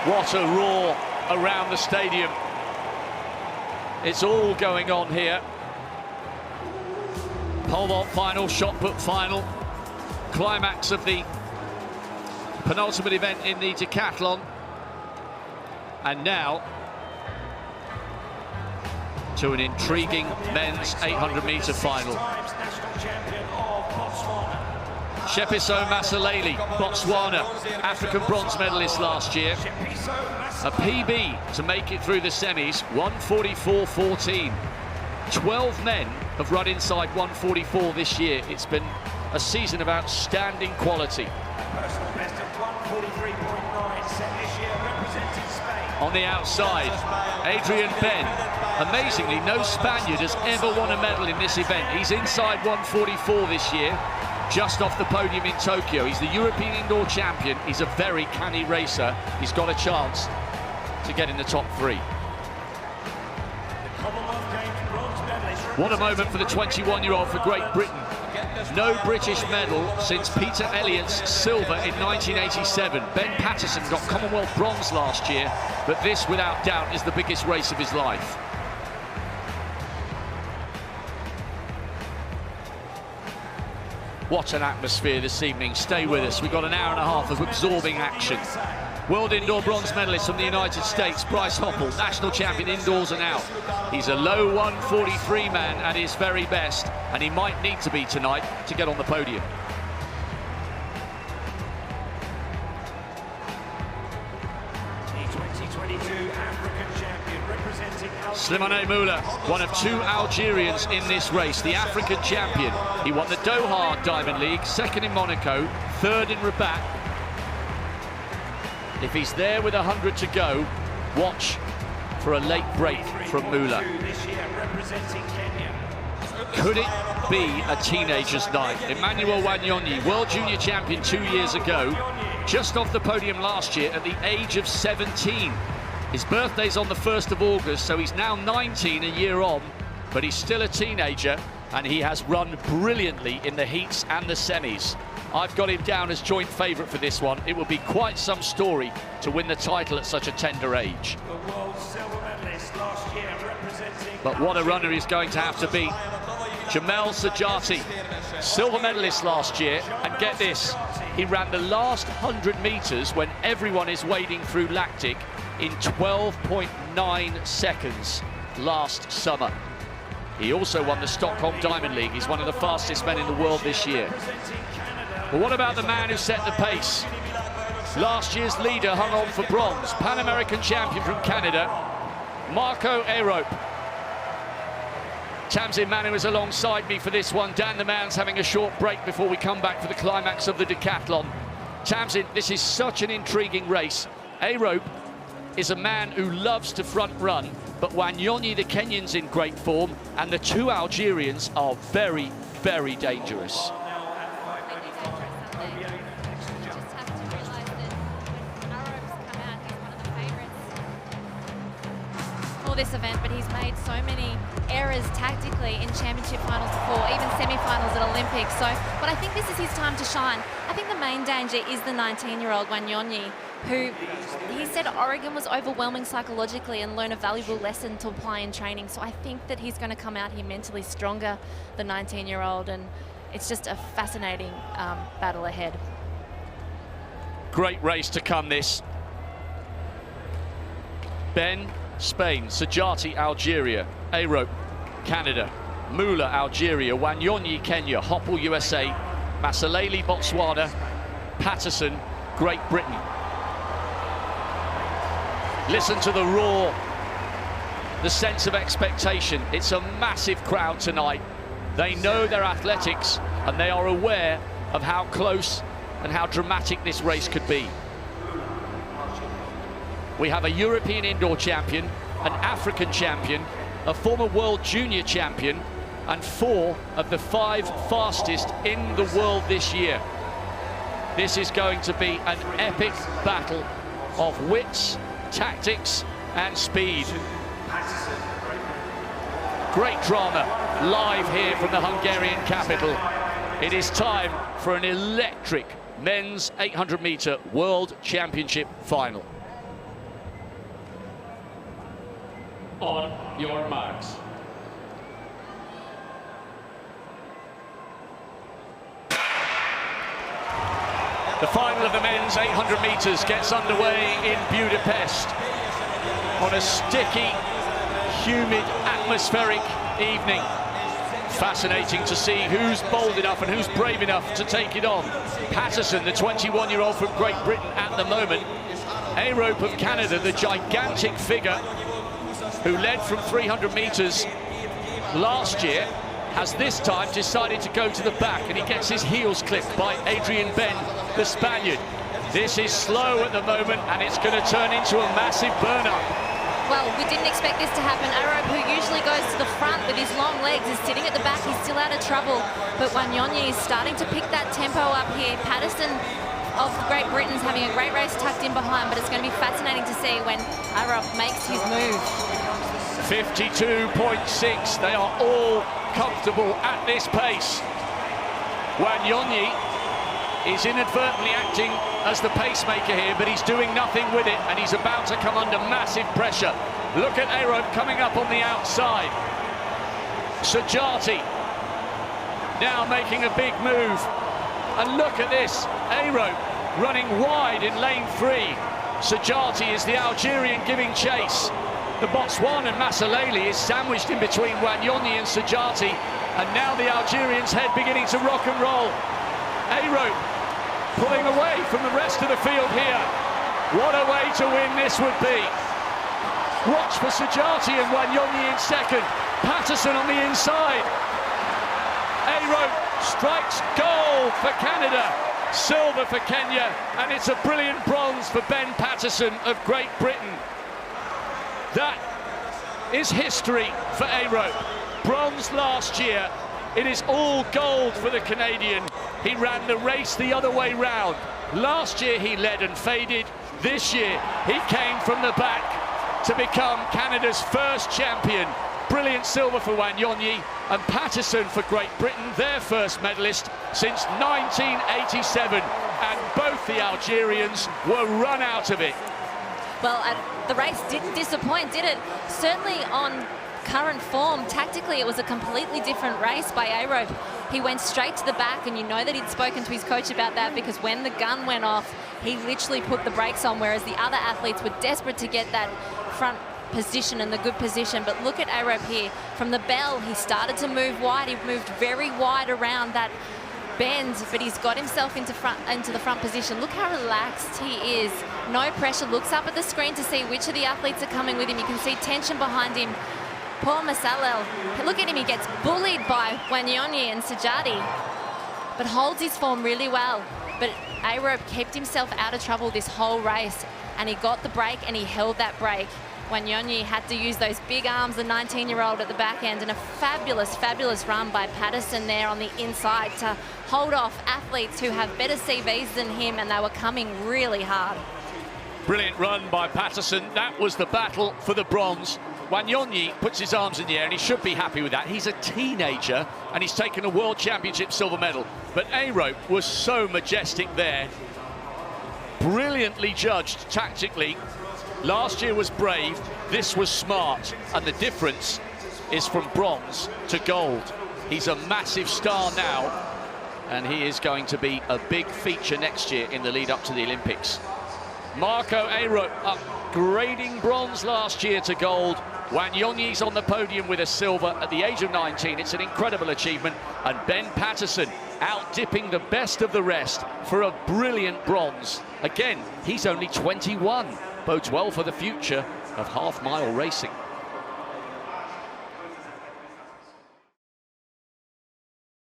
What a roar around the stadium. It's all going on here. Pole vault final, shot put final. Climax of the penultimate event in the decathlon. And now to an intriguing men's 800-meter final. Shepiso Masalele, Botswana, African bronze medalist last year. A PB to make it through the semis, 1:44.14. 12 men have run inside 1:44 this year. It's been a season of outstanding quality. Personal best of 1:43.9 set this year, representing Spain. On the outside, Adrian Ben. Amazingly, no Spaniard has ever won a medal in this event. He's inside 1:44 this year, just off the podium in Tokyo. He's the European indoor champion. He's a very canny racer. He's got a chance to get in the top three. What a moment for the 21-year-old for Great Britain. No British medal since Peter Elliott's silver in 1987. Ben Patterson got Commonwealth bronze last year, but this, without doubt, is the biggest race of his life. What an atmosphere this evening. Stay with us. We've got an hour and a half of absorbing action. World indoor bronze medalist from the United States, Bryce Hoppel, national champion indoors and out. He's a low 1:43 man at his very best, and he might need to be tonight to get on the podium. Slimane Moula, one of two Algerians in this race, the African champion. He won the Doha Diamond League, second in Monaco, third in Rabat. If he's there with 100 to go, watch for a late break from Moula. Could it be a teenager's night? Emmanuel Wanyonyi, world junior champion 2 years ago, just off the podium last year at the age of 17. His birthday's on the 1st of August, so he's now 19, a year on, but he's still a teenager, and he has run brilliantly in the heats and the semis. I've got him down as joint favourite for this one. It will be quite some story to win the title at such a tender age. The world silver medalist last year, representing... But what a runner he's going to have to be. Jamel Sajati, silver medalist last year, and get this, he ran the last 100 metres when everyone is wading through lactic in 12.9 seconds last summer. He also won the Stockholm Diamond League. He's one of the fastest men in the world this year. But what about the man who set the pace? Last year's leader hung on for bronze, Pan American champion from Canada, Marco Aerope. Tamsin Manu is alongside me for this one. Dan the Man's having a short break before we come back for the climax of the decathlon. Tamsin, this is such an intriguing race. Aerope is a man who loves to front run, but Wanyonyi, the Kenyan's in great form, and the two Algerians are very, very dangerous. This event, but he's made so many errors tactically in championship finals before, even semi-finals at Olympics. But I think this is his time to shine. I think the main danger is the 19-year-old Wanyonyi, who he said Oregon was overwhelming psychologically and learn a valuable lesson to apply in training. So I think that he's going to come out here mentally stronger, the 19-year-old, and it's just a fascinating battle ahead. Great race to come, this. Ben, Spain, Sajati, Algeria, Aerope, Canada, Moula, Algeria, Wanyonyi, Kenya, Hoppel, USA, Masalele, Botswana, Patterson, Great Britain. Listen to the roar, the sense of expectation. It's a massive crowd tonight. They know their athletics and they are aware of how close and how dramatic this race could be. We have a European indoor champion, an African champion, a former world junior champion, and 4 of the 5 fastest in the world this year. This is going to be an epic battle of wits, tactics, and speed. Great drama live here from the Hungarian capital. It is time for an electric men's 800-meter World Championship final. On your marks. The final of the men's 800 metres gets underway in Budapest on a sticky, humid, atmospheric evening. Fascinating to see who's bold enough and who's brave enough to take it on. Patterson, the 21-year-old from Great Britain at the moment. Arope of Canada, the gigantic figure who led from 300 metres last year, has this time decided to go to the back, and he gets his heels clipped by Adrian Ben, the Spaniard. This is slow at the moment, and it's going to turn into a massive burn-up. Well, we didn't expect this to happen. Arope, who usually goes to the front with his long legs, is sitting at the back. He's still out of trouble, but Wanyonyi is starting to pick that tempo up here. Patterson of Great Britain's having a great race tucked in behind, but it's going to be fascinating to see when Arope makes his move. 52.6, they are all comfortable at this pace. Wanyonyi is inadvertently acting as the pacemaker here, but he's doing nothing with it, and he's about to come under massive pressure. Look at Arope coming up on the outside. Sajati now making a big move, and look at this, Arope running wide in lane 3. Sajati is the Algerian giving chase. The Botswanan Masalele is sandwiched in between Wanyonyi and Sajati, and now the Algerian's head beginning to rock and roll. Arope pulling away from the rest of the field here. What a way to win this would be. Watch for Sajati and Wanyonyi in second. Patterson on the inside. Arope strikes gold for Canada, silver for Kenya, and it's a brilliant bronze for Ben Patterson of Great Britain. That is history for Arope. Bronze last year. It is all gold for the Canadian. He ran the race the other way round. Last year he led and faded. This year he came from the back to become Canada's first champion. Brilliant silver for Wanyonyi, and Patterson for Great Britain, their first medalist since 1987. And both the Algerians were run out of it. Well, the race didn't disappoint, did it? Certainly on current form, tactically it was a completely different race by Arope. He went straight to the back, and you know that he'd spoken to his coach about that, because when the gun went off, he literally put the brakes on, whereas the other athletes were desperate to get that front position and the good position. But look at Arope here. From the bell, he started to move wide. He moved very wide around that bend, but he's got himself into the front position. Look how relaxed he is. No pressure. Looks up at the screen to see which of the athletes are coming with him. You can see tension behind him. Poor Masalel. Look at him. He gets bullied by Wanyonyi and Sajati, but holds his form really well. But Arope kept himself out of trouble this whole race, and he got the break, and he held that break. Wanyonyi had to use those big arms, the 19-year-old at the back end, and a fabulous, fabulous run by Patterson there on the inside to hold off athletes who have better CVs than him, and they were coming really hard. Brilliant run by Patterson. That was the battle for the bronze. Wanyonyi puts his arms in the air, and he should be happy with that. He's a teenager, and he's taken a World Championship silver medal. But Arope was so majestic there. Brilliantly judged tactically. Last year was brave, this was smart, and the difference is from bronze to gold. He's a massive star now, and he is going to be a big feature next year in the lead up to the Olympics. Marco Arope upgrading bronze last year to gold. Wanyonyi's on the podium with a silver at the age of 19. It's an incredible achievement. And Ben Patterson out-dipping the best of the rest for a brilliant bronze. Again, he's only 21. Bodes well for the future of half-mile racing.